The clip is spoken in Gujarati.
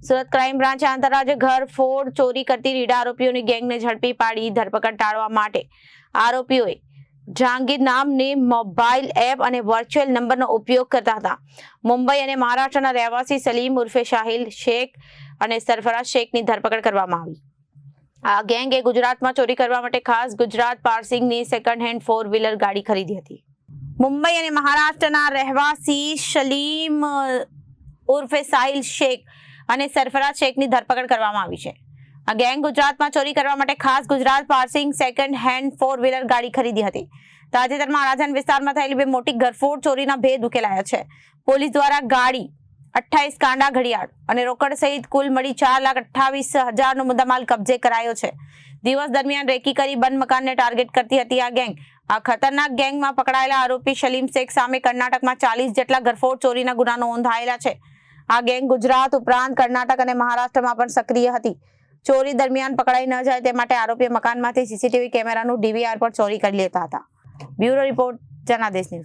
સુરત ક્રાઇમ બ્રાન્ચે આંતરરાજ્ય ઘર ફોડ ચોરી કરતી રીઢા આરોપીઓની ગેંગને ઝડપી પાડી ધરપકડ ટાળવા માટે આરોપીઓએ જહાંગીર નામની મોબાઈલ એપ અને વર્ચ્યુઅલ નંબરનો ઉપયોગ કરતા હતા. મુંબઈ અને મહારાષ્ટ્રના રહેવાસી સલીમ ઉર્ફે શાહિલ શેખ અને સરફરાઝ શેખની ધરપકડ કરવામાં આવી. આ ગેંગે ગુજરાતમાં ચોરી કરવા માટે ખાસ ગુજરાત પાર્સિંગની સેકન્ડ હેન્ડ 4-વ્હીલર ગાડી ખરીદી હતી. મુંબઈ અને મહારાષ્ટ્રના રહેવાસી સલીમ ઉર્ફે સાહિલ શેખ અને સરફરાઝ શેખની ધરપકડ કરવામાં આવી છે. આ ગેંગ ગુજરાતમાં ચોરી કરવા માટે ખાસ ગુજરાત પાર્સિંગ સેકન્ડ હેન્ડ 4-વ્હીલર ગાડી ખરીદી હતી. તાજેતરમાં અડાજણ વિસ્તારમાં થયેલી બે મોટી ઘરફોડ ચોરીના ભેદ ઉકેલાયા છે. પોલીસ દ્વારા ગાડી, 28 કાંડા ઘડિયાળ અને રોકડ સહિત કુલ મળી 4,28,000નો મુદ્દામાલ કબજે કરાયો છે. દિવસ દરમિયાન રેકી કરી બંધ મકાનને ટાર્ગેટ કરતી હતી આ ગેંગ. આ ખતરનાક ગેંગમાં પકડાયેલા આરોપી સલીમ શેખ સામે કર્ણાટકમાં 40 જેટલા ઘરફોડ ચોરીના ગુના નોંધાયેલા છે. આ ગેંગ ગુજરાત ઉપરાંત કર્ણાટક અને મહારાષ્ટ્રમાં પણ સક્રિય હતી. ચોરી દરમિયાન પકડાઈ ન જાય તે માટે આરોપીએ મકાનમાંથી સીસીટીવી કેમેરાનું ડીવીઆર પર ચોરી કરી લેતા હતા. Bureau report, Janadesh news.